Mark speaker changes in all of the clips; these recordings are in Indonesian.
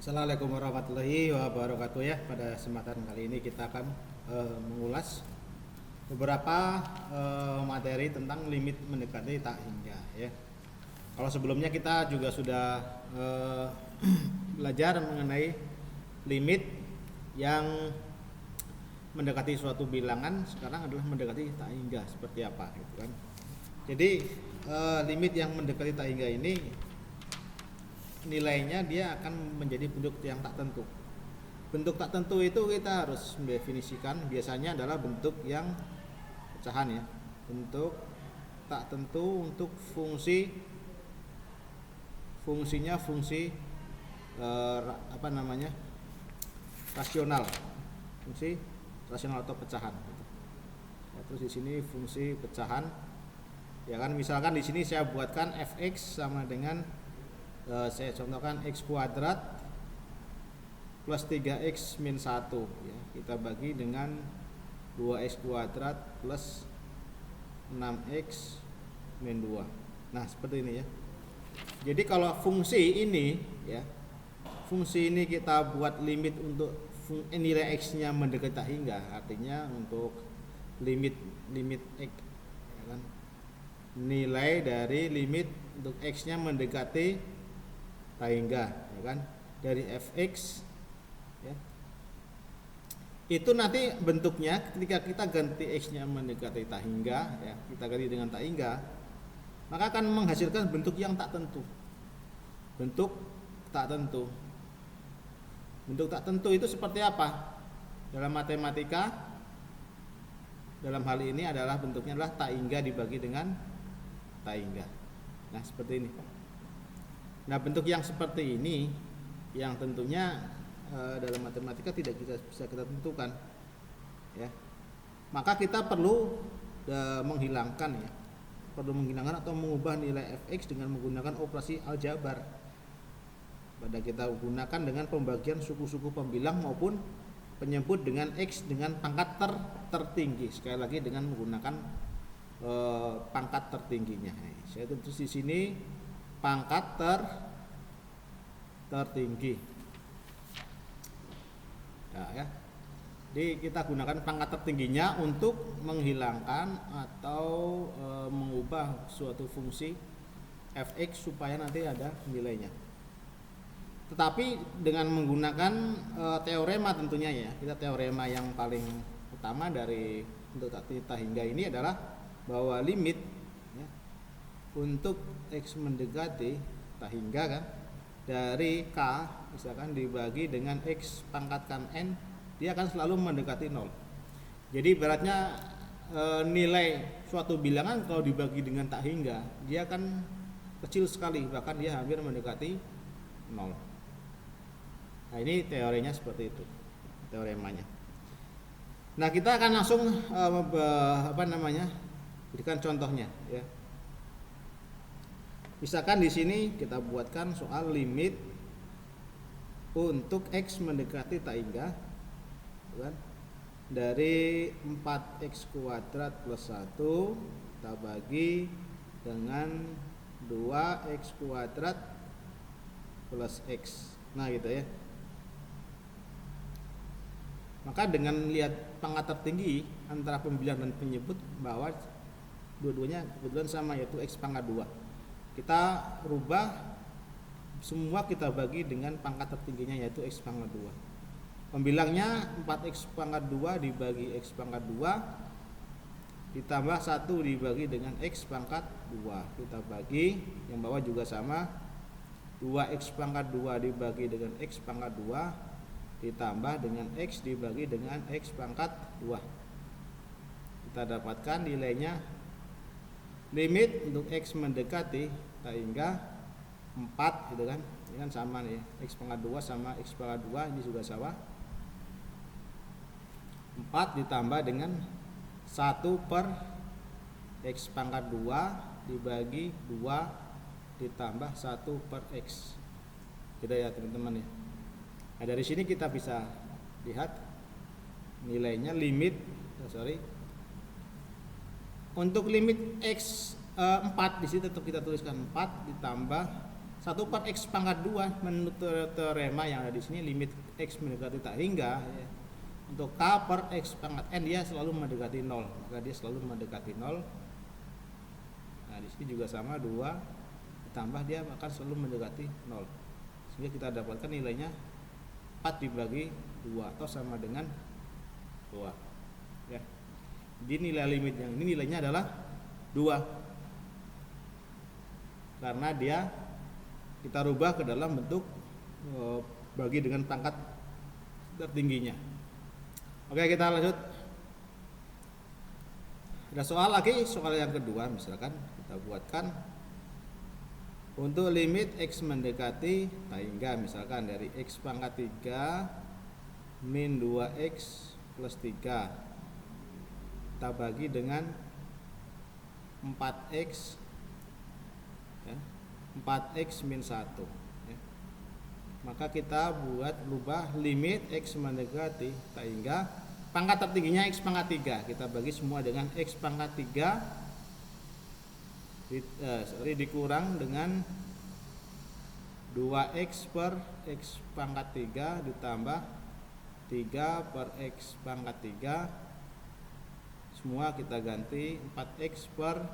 Speaker 1: Assalamualaikum warahmatullahi wabarakatuh ya. Pada kesempatan kali ini kita akan mengulas beberapa materi tentang limit mendekati tak hingga ya. Kalau sebelumnya kita juga sudah belajar mengenai limit yang mendekati suatu bilangan, sekarang adalah mendekati tak hingga seperti apa gitu kan. Jadi limit yang mendekati tak hingga ini nilainya dia akan menjadi bentuk yang tak tentu. Bentuk tak tentu itu kita harus mendefinisikan, biasanya adalah bentuk yang pecahan ya. Bentuk tak tentu untuk fungsinya fungsi rasional. Fungsi rasional atau pecahan gitu. Ya, terus di sini fungsi pecahan. Ya kan, misalkan di sini saya buatkan fx sama dengan saya contohkan x kuadrat plus 3x min 1 ya. Kita bagi dengan 2x kuadrat plus 6x min 2. Nah, seperti ini ya. Jadi kalau fungsi ini ya, fungsi ini kita buat limit untuk nilai x-nya mendekati tak hingga, artinya untuk limit x ya kan. Nilai dari limit untuk x-nya mendekati tak hingga ya kan, dari fx ya. Itu nanti bentuknya ketika kita ganti x-nya mendekati tak hingga ya, kita ganti dengan tak hingga, maka akan menghasilkan bentuk yang tak tentu. Bentuk tak tentu. Bentuk tak tentu itu seperti apa? Dalam matematika, dalam hal ini adalah bentuknya adalah tak hingga dibagi dengan tak hingga. Nah, seperti ini. Nah, bentuk yang seperti ini yang tentunya dalam matematika tidak bisa kita tentukan ya. Maka kita perlu menghilangkan atau mengubah nilai fx dengan menggunakan operasi aljabar. Pada kita gunakan dengan pembagian suku-suku pembilang maupun penyebut dengan x dengan pangkat tertinggi. Sekali lagi dengan menggunakan pangkat tertingginya. Saya tulis di sini pangkat tertinggi ya. Jadi kita gunakan pangkat tertingginya untuk menghilangkan atau mengubah suatu fungsi fx supaya nanti ada nilainya. Tetapi dengan menggunakan teorema tentunya ya. Kita teorema yang paling utama dari untuk tak hingga ini adalah bahwa limit untuk x mendekati tak hingga kan, dari k misalkan dibagi dengan x pangkatkan n, dia akan selalu mendekati 0. Jadi ibaratnya nilai suatu bilangan kalau dibagi dengan tak hingga, dia akan kecil sekali, bahkan dia hampir mendekati 0. Nah, ini teorinya seperti itu, teoremanya. Nah, kita akan langsung berikan contohnya ya. Misalkan di sini kita buatkan soal limit untuk x mendekati tak hingga kan, dari 4x kuadrat plus 1 kita bagi dengan 2x kuadrat plus x. Nah, gitu ya. Maka dengan lihat pangkat tertinggi antara pembilang dan penyebut bahwa dua-duanya kebetulan sama, yaitu x pangkat 2. Kita rubah semua, kita bagi dengan pangkat tertingginya yaitu x pangkat 2. Pembilangnya 4x pangkat 2 dibagi x pangkat 2 ditambah 1 dibagi dengan x pangkat 2. Kita bagi yang bawah juga sama, 2x pangkat 2 dibagi dengan x pangkat 2 ditambah dengan x dibagi dengan x pangkat 2. Kita dapatkan nilainya limit untuk x mendekati tak hingga 4 gitu kan. Ini kan sama nih, x pangkat 2 sama x pangkat 2 ini juga sama. 4 ditambah dengan 1 per x pangkat 2 dibagi 2 ditambah 1 per x. Gitu ya teman-teman ya. Nah, dari sini kita bisa lihat nilainya untuk limit x 4 di sini tetap kita tuliskan 4 ditambah 1 per x pangkat 2 menurut teorema yang ada di sini, limit x mendekati tak hingga ya. Untuk k per x pangkat n dia selalu mendekati 0, maka dia selalu mendekati 0. Nah, di sini juga sama, 2 ditambah dia akan selalu mendekati 0. Sehingga kita dapatkan nilainya 4 dibagi 2 atau sama dengan 2. Ya. Jadi nilai limit yang ini nilainya adalah 2. Karena dia kita rubah ke dalam bentuk bagi dengan pangkat tertingginya. Oke, kita lanjut. Ada soal lagi, soal yang kedua misalkan kita buatkan untuk limit x mendekati tak hingga, misalkan dari x pangkat 3 min 2x plus 3 kita bagi dengan 4x ya, 4x min 1 ya. Maka kita rubah limit x mendekati tak hingga, pangkat tertingginya x pangkat 3 kita bagi semua dengan x pangkat 3 dikurang dengan 2x per x pangkat 3 ditambah 3 per x pangkat 3, semua kita ganti 4x per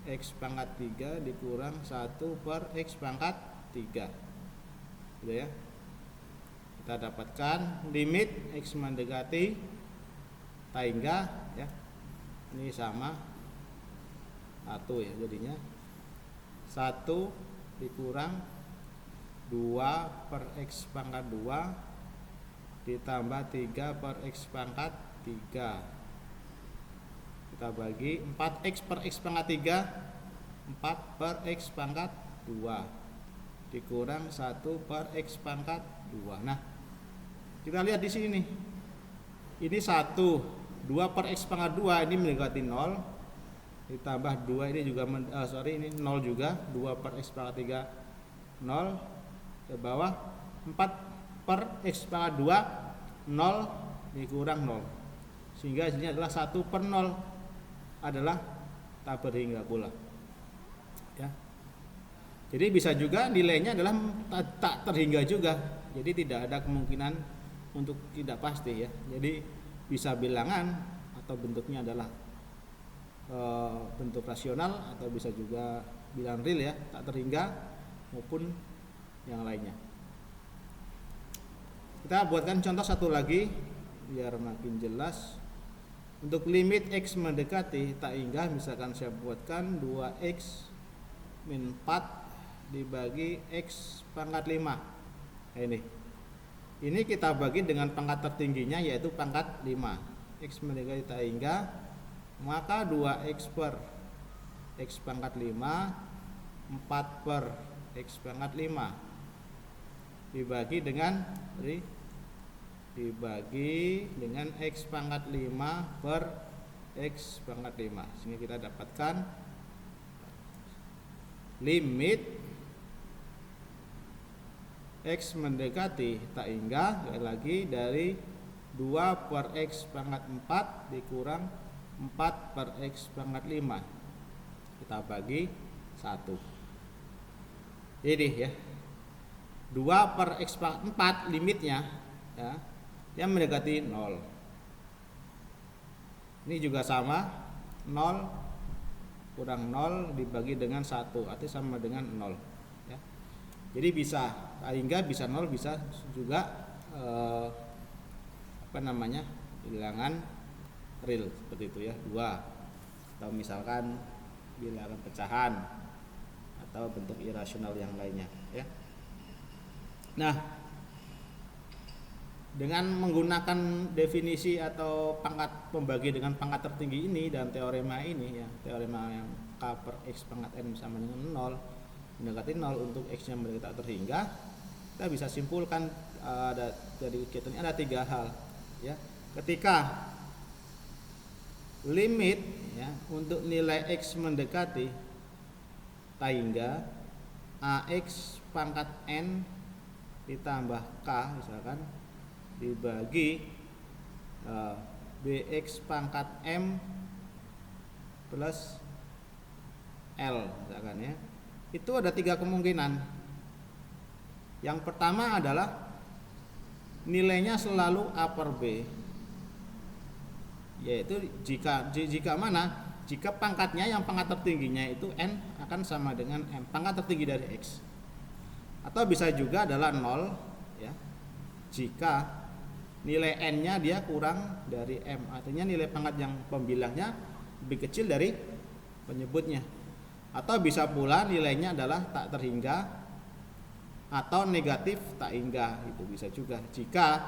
Speaker 1: x pangkat 3 dikurang 1 per x pangkat 3 gitu ya. Kita dapatkan limit x mendekati tak hingga ya, ini sama 1 ya, jadinya 1 dikurang 2 per x pangkat 2 ditambah 3 per x pangkat 3 kita bagi 4x per x pangkat 3 4 per x pangkat 2 dikurang 1 per x pangkat 2. Nah, kita lihat di sini nih. Ini 1, 2 per x pangkat 2 ini mendekati 0. Ditambah 2 ini juga ini 0 juga, 2 per x pangkat 3 0. Ke bawah 4 per x pangkat 2 0 dikurang 0. Sehingga hasilnya adalah 1 per 0 adalah tak berhingga pula. Ya. Jadi bisa juga nilainya adalah tak terhingga juga. Jadi tidak ada kemungkinan untuk tidak pasti ya. Jadi bisa bilangan atau bentuknya adalah bentuk rasional, atau bisa juga bilangan real ya, tak terhingga maupun yang lainnya. Kita buatkan contoh satu lagi biar makin jelas. Untuk limit x mendekati tak hingga, misalkan saya buatkan 2x min 4 dibagi x pangkat 5. Nah, ini kita bagi dengan pangkat tertingginya yaitu pangkat 5. X mendekati tak hingga, maka 2x per x pangkat 5 4 per x pangkat 5 dibagi dengan x pangkat 5 per x pangkat 5, sehingga kita dapatkan limit x mendekati tak hingga lagi dari 2 per x pangkat 4 dikurang 4 per x pangkat 5 kita bagi 1. Ini ya, 2 per x pangkat 4 limitnya ya, yang mendekati 0. Ini juga sama, 0 kurang 0 dibagi dengan 1 artinya sama dengan 0 ya. Jadi bisa hingga, bisa 0, bisa juga bilangan real seperti itu ya, 2, atau misalkan bilangan pecahan atau bentuk irasional yang lainnya ya. Nah, dengan menggunakan definisi atau pangkat pembagi dengan pangkat tertinggi ini dan teorema ini ya, teorema yang k per x pangkat n sama dengan 0 mendekati 0 untuk x yang mendekati tak terhingga, kita bisa simpulkan dari kegiatan ini ada 3 hal ya. Ketika limit ya untuk nilai x mendekati tak hingga, ax pangkat n ditambah k misalkan dibagi bx pangkat m plus l misalkan ya, itu ada 3 kemungkinan. Yang pertama adalah nilainya selalu A per B, yaitu jika mana? Jika pangkatnya yang pangkat tertingginya itu N akan sama dengan M, pangkat tertinggi dari X. Atau bisa juga adalah 0 ya, jika nilai N-nya dia kurang dari M, artinya nilai pangkat yang pembilangnya lebih kecil dari penyebutnya. Atau bisa pula nilainya adalah tak terhingga atau negatif tak hingga, itu bisa juga jika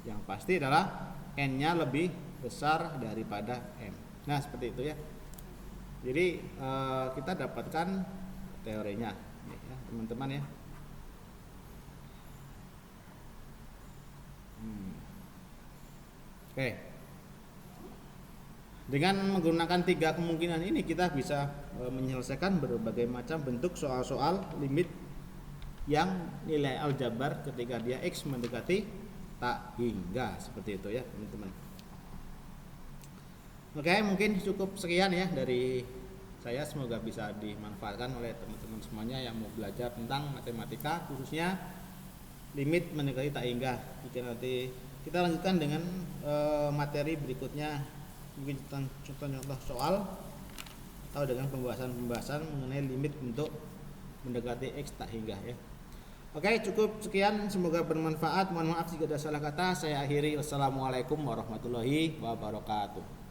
Speaker 1: yang pasti adalah N-nya lebih besar daripada M. Nah seperti itu ya. Jadi kita dapatkan teorinya ya, teman-teman ya. Oke. Dengan menggunakan 3 kemungkinan ini kita bisa menyelesaikan berbagai macam bentuk soal-soal limit yang nilai aljabar ketika dia X mendekati tak hingga, seperti itu ya teman-teman. Oke, mungkin cukup sekian ya dari saya, semoga bisa dimanfaatkan oleh teman-teman semuanya yang mau belajar tentang matematika, khususnya limit mendekati tak hingga. Jika nanti kita lanjutkan dengan materi berikutnya, mungkin contoh-contoh soal atau dengan pembahasan mengenai limit untuk mendekati X tak hingga ya. Oke, cukup sekian, semoga bermanfaat. Mohon maaf jika ada salah kata. Saya akhiri. Wassalamualaikum warahmatullahi wabarakatuh.